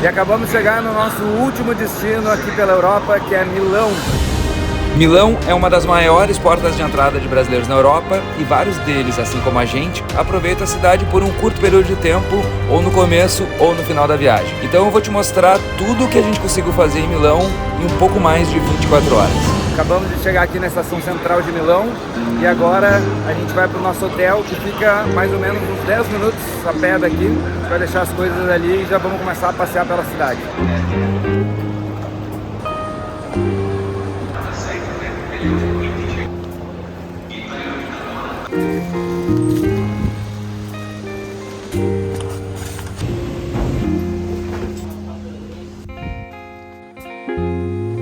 E acabamos de chegar no nosso último destino aqui pela Europa, que é Milão. Milão é uma das maiores portas de entrada de brasileiros na Europa e vários deles, assim como a gente, aproveitam a cidade por um curto período de tempo, ou no começo ou no final da viagem. Então eu vou te mostrar tudo o que a gente conseguiu fazer em Milão em um pouco mais de 24 horas. Acabamos de chegar aqui na estação central de Milão e agora a gente vai para o nosso hotel, que fica mais ou menos uns 10 minutos a pé daqui. A gente vai deixar as coisas ali e já vamos começar a passear pela cidade.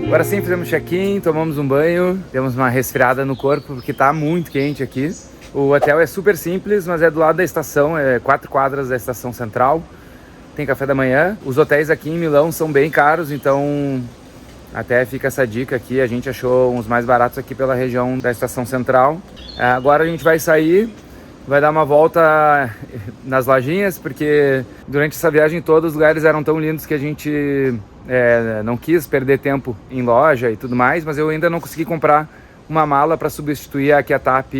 Agora sim, fizemos check-in, tomamos um banho, demos uma resfriada no corpo porque tá muito quente aqui. O hotel é super simples, mas é do lado da estação, é 4 quadras da estação central. Tem café da manhã. Os hotéis aqui em Milão são bem caros, então até fica essa dica aqui. A gente achou uns mais baratos aqui pela região da estação central. Agora a gente vai sair, vai dar uma volta nas lojinhas, porque durante essa viagem todos os lugares eram tão lindos que a gente não quis perder tempo em loja e tudo mais, mas eu ainda não consegui comprar uma mala para substituir a que a TAP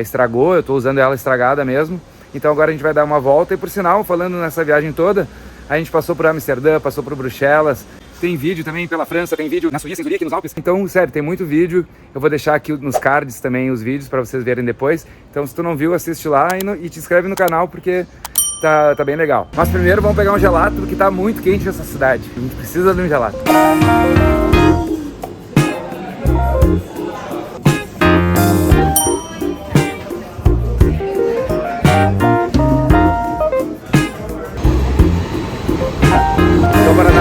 estragou. Eu estou usando ela estragada mesmo. Então agora a gente vai dar uma volta e, por sinal, falando nessa viagem toda, a gente passou por Amsterdã, passou por Bruxelas, tem vídeo também pela França, tem vídeo na Suíça, em Zurique, nos Alpes. Então, sério, tem muito vídeo. Eu vou deixar aqui nos cards também os vídeos para vocês verem depois. Então, se tu não viu, assiste lá e te inscreve no canal, porque tá bem legal. Mas primeiro vamos pegar um gelato, porque tá muito quente essa cidade. A gente precisa de um gelato.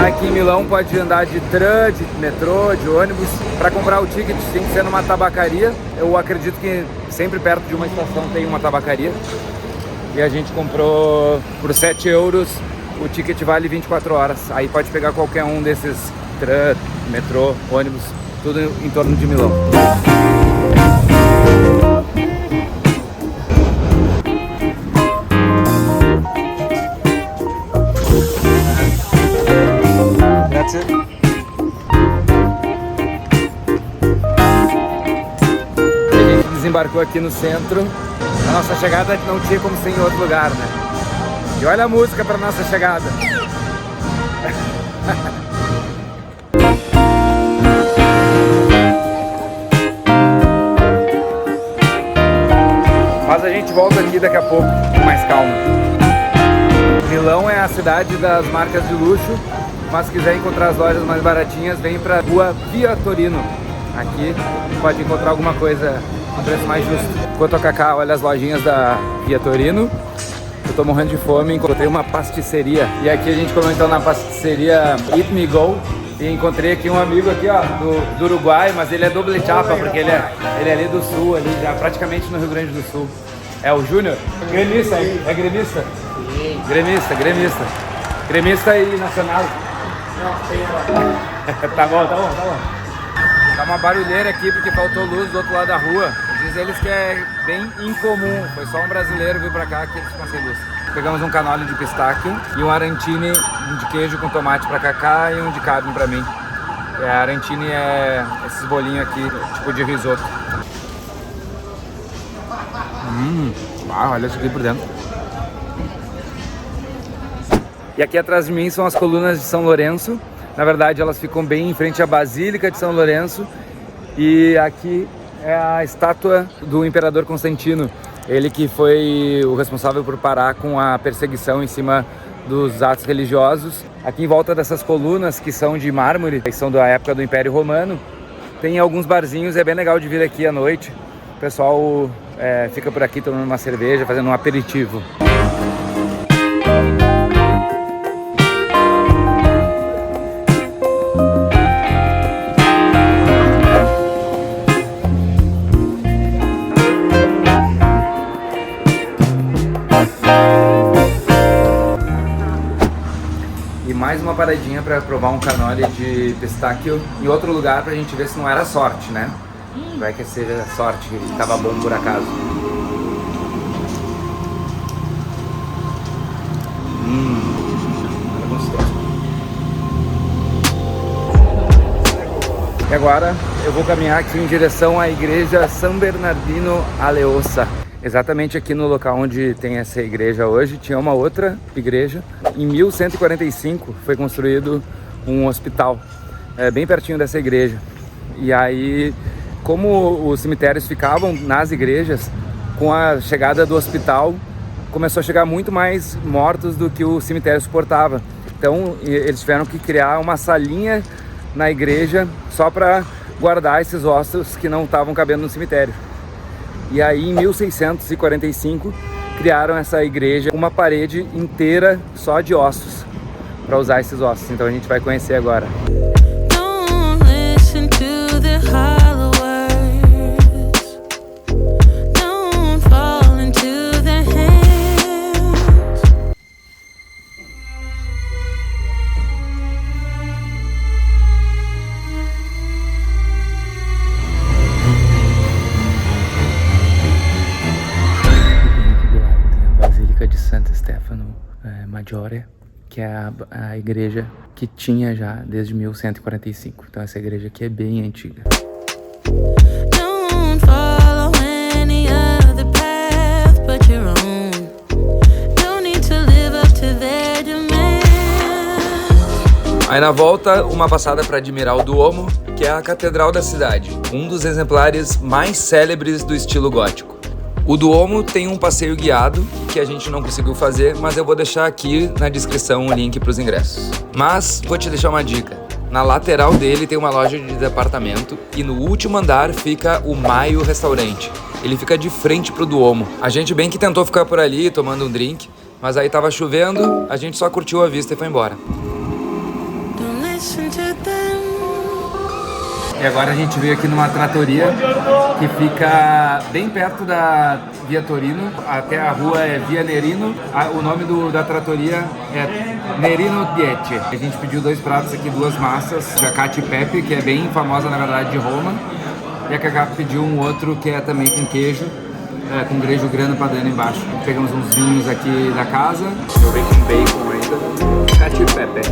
Aqui em Milão pode andar de tram, de metrô, de ônibus. Para comprar o ticket tem que ser numa tabacaria. Eu acredito que sempre perto de uma estação tem uma tabacaria. E a gente comprou por 7 euros, o ticket vale 24 horas. Aí pode pegar qualquer um desses tram, metrô, ônibus, tudo em torno de Milão. A gente desembarcou aqui no centro. A nossa chegada não tinha como ser em outro lugar, né? E olha a música para nossa chegada. Mas a gente volta aqui daqui a pouco, com mais calma. Milão é a cidade das marcas de luxo, mas se quiser encontrar as lojas mais baratinhas, vem pra rua Via Torino. Aqui pode encontrar alguma coisa com preço mais justo. Enquanto a Cacá olha as lojinhas da Via Torino, eu tô morrendo de fome e encontrei uma pasticceria. E aqui a gente comeu então na pasticceria Eat Me Go. E encontrei aqui um amigo aqui, ó, do Uruguai, mas ele é doble chapa, porque ele é ali do sul, ali já praticamente no Rio Grande do Sul. É o Júnior? Gremista, é gremista? Sim. Gremista. Gremista e nacional. Tá bom. Tá uma barulheira aqui porque faltou luz do outro lado da rua. Diz eles que é bem incomum. Foi só um brasileiro vir pra cá que eles ficam sem luz. Pegamos um canole de pistáquio e um arancine de queijo com tomate pra Cacá e um de carne pra mim. A arancine é esses bolinhos aqui, tipo de risoto. Olha isso aqui por dentro. E aqui atrás de mim são as colunas de São Lourenço. Na verdade, elas ficam bem em frente à Basílica de São Lourenço. E aqui é a estátua do Imperador Constantino. Ele que foi o responsável por parar com a perseguição em cima dos atos religiosos. Aqui em volta dessas colunas, que são de mármore, que são da época do Império Romano, tem alguns barzinhos. É bem legal de vir aqui à noite. O pessoal fica por aqui tomando uma cerveja, fazendo um aperitivo. Mais uma paradinha para provar um canole de pistáquio em outro lugar pra gente ver se não era sorte, né? Vai que seja sorte, que tava bom por acaso. Olha gostoso. E agora eu vou caminhar aqui em direção à igreja San Bernardino Aleosa. Exatamente aqui no local onde tem essa igreja hoje, tinha uma outra igreja. Em 1145 foi construído um hospital, bem pertinho dessa igreja. E aí, como os cemitérios ficavam nas igrejas, com a chegada do hospital, começou a chegar muito mais mortos do que o cemitério suportava. Então, eles tiveram que criar uma salinha na igreja só para guardar esses ossos que não estavam cabendo no cemitério. E aí em 1645 criaram essa igreja com uma parede inteira só de ossos para usar esses ossos. Então a gente vai conhecer agora. De Santo Stefano Maggiore, que é a igreja que tinha já desde 1145. Então essa igreja aqui é bem antiga. Aí na volta, uma passada para admirar o Duomo, que é a catedral da cidade, um dos exemplares mais célebres do estilo gótico. O Duomo tem um passeio guiado que a gente não conseguiu fazer, mas eu vou deixar aqui na descrição o link para os ingressos. Mas vou te deixar uma dica. Na lateral dele tem uma loja de departamento e no último andar fica o Maio Restaurante. Ele fica de frente pro Duomo. A gente bem que tentou ficar por ali tomando um drink, mas aí tava chovendo, a gente só curtiu a vista e foi embora. E agora a gente veio aqui numa trattoria que fica bem perto da Via Torino, até a rua é Via Nerino. O nome da trattoria é Nerino 10. A gente pediu 2 pratos aqui, 2 massas, cacio e pepe, que é bem famosa na verdade de Roma. E a Cacá pediu um outro que é também com queijo, com grego grana padano embaixo. Pegamos uns vinhos aqui da casa. Eu venho com bacon ainda, cacio e pepe.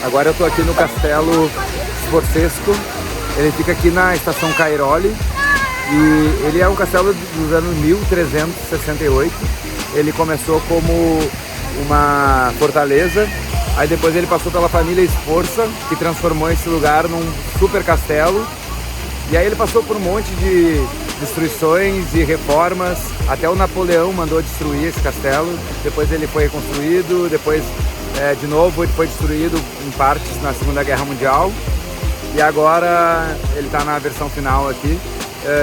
Agora eu tô aqui no Castelo Sforzesco, ele fica aqui na estação Cairoli e ele é um castelo dos anos 1368. Ele começou como uma fortaleza, aí depois ele passou pela família Sforza, que transformou esse lugar num super castelo, e aí ele passou por um monte de destruições e reformas, até o Napoleão mandou destruir esse castelo, depois ele foi reconstruído, depois de novo ele foi destruído em partes na Segunda Guerra Mundial e agora ele está na versão final aqui.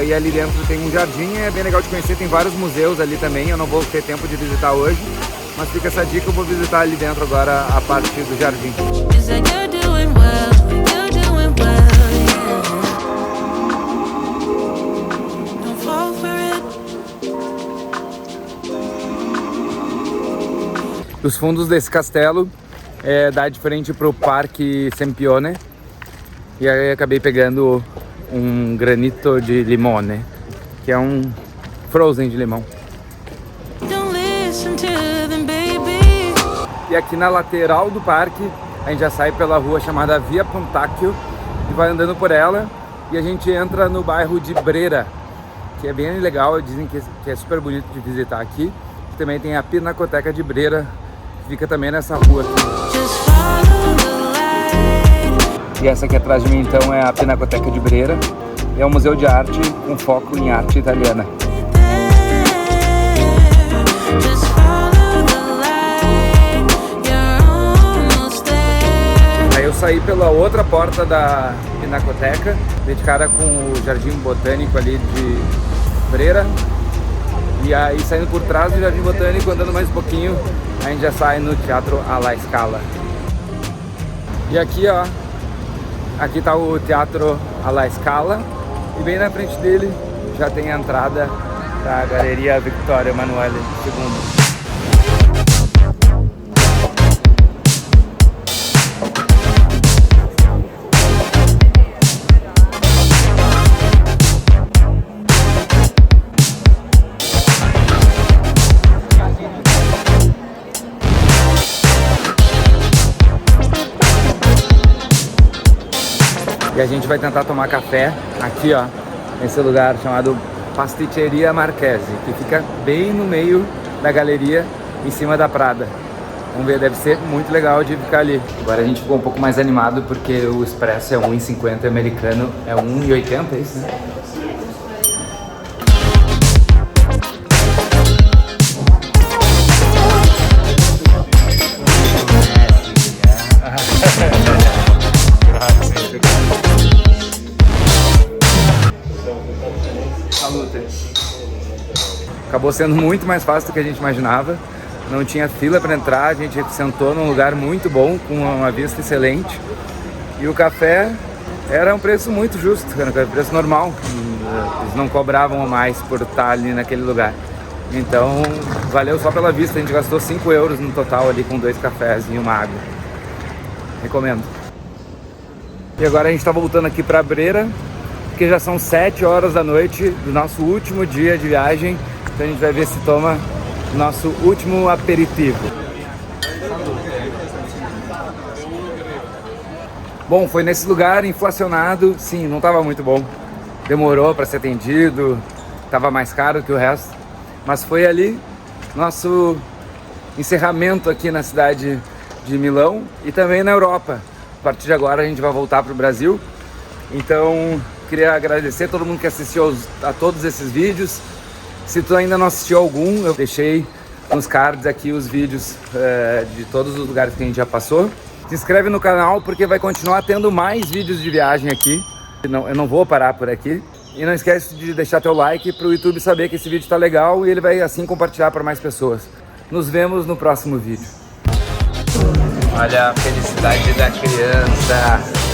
E ali dentro tem um jardim, é bem legal de conhecer, tem vários museus ali também, eu não vou ter tempo de visitar hoje, mas fica essa dica, eu vou visitar ali dentro agora a parte do jardim. Os fundos desse castelo dá de frente para o Parque Sempione. E aí eu acabei pegando um granito de limone, que é um frozen de limão. E aqui na lateral do parque a gente já sai pela rua chamada Via Pontacchio e vai andando por ela e a gente entra no bairro de Brera, que é bem legal, dizem que é super bonito de visitar aqui. Também tem a Pinacoteca de Brera, fica também nessa rua aqui. E essa aqui atrás de mim então é a Pinacoteca de Brera. É um museu de arte com foco em arte italiana. Aí eu saí pela outra porta da Pinacoteca, dei de cara com o Jardim Botânico ali de Brera. E aí saindo por trás do Jardim Botânico, andando mais um pouquinho, a gente já sai no Teatro alla Scala. E aqui, ó, aqui tá o Teatro alla Scala e bem na frente dele já tem a entrada da Galeria Vittorio Emanuele II. E a gente vai tentar tomar café aqui, ó, nesse lugar chamado Pasticceria Marchesi, que fica bem no meio da galeria, em cima da Prada. Vamos ver, deve ser muito legal de ficar ali. Agora a gente ficou um pouco mais animado porque o expresso é 1,50 e o americano é 1,80, é isso, né? Acabou sendo muito mais fácil do que a gente imaginava. Não tinha fila para entrar, a gente sentou num lugar muito bom, com uma vista excelente. E o café era um preço muito justo, era um preço normal. Eles não cobravam mais por estar ali naquele lugar. Então, valeu só pela vista. A gente gastou 5 euros no total ali com 2 cafés e uma água. Recomendo. E agora a gente está voltando aqui para Brera, porque já são 7 horas da noite do nosso último dia de viagem. Então a gente vai ver se toma nosso último aperitivo. Bom, foi nesse lugar inflacionado, sim, não estava muito bom. Demorou para ser atendido, estava mais caro que o resto. Mas foi ali nosso encerramento aqui na cidade de Milão e também na Europa. A partir de agora a gente vai voltar para o Brasil. Então, queria agradecer a todo mundo que assistiu a todos esses vídeos. Se tu ainda não assistiu algum, eu deixei nos cards aqui os vídeos de todos os lugares que a gente já passou. Se inscreve no canal porque vai continuar tendo mais vídeos de viagem aqui. Eu não vou parar por aqui. E não esquece de deixar teu like para o YouTube saber que esse vídeo está legal e ele vai assim compartilhar para mais pessoas. Nos vemos no próximo vídeo. Olha a felicidade da criança.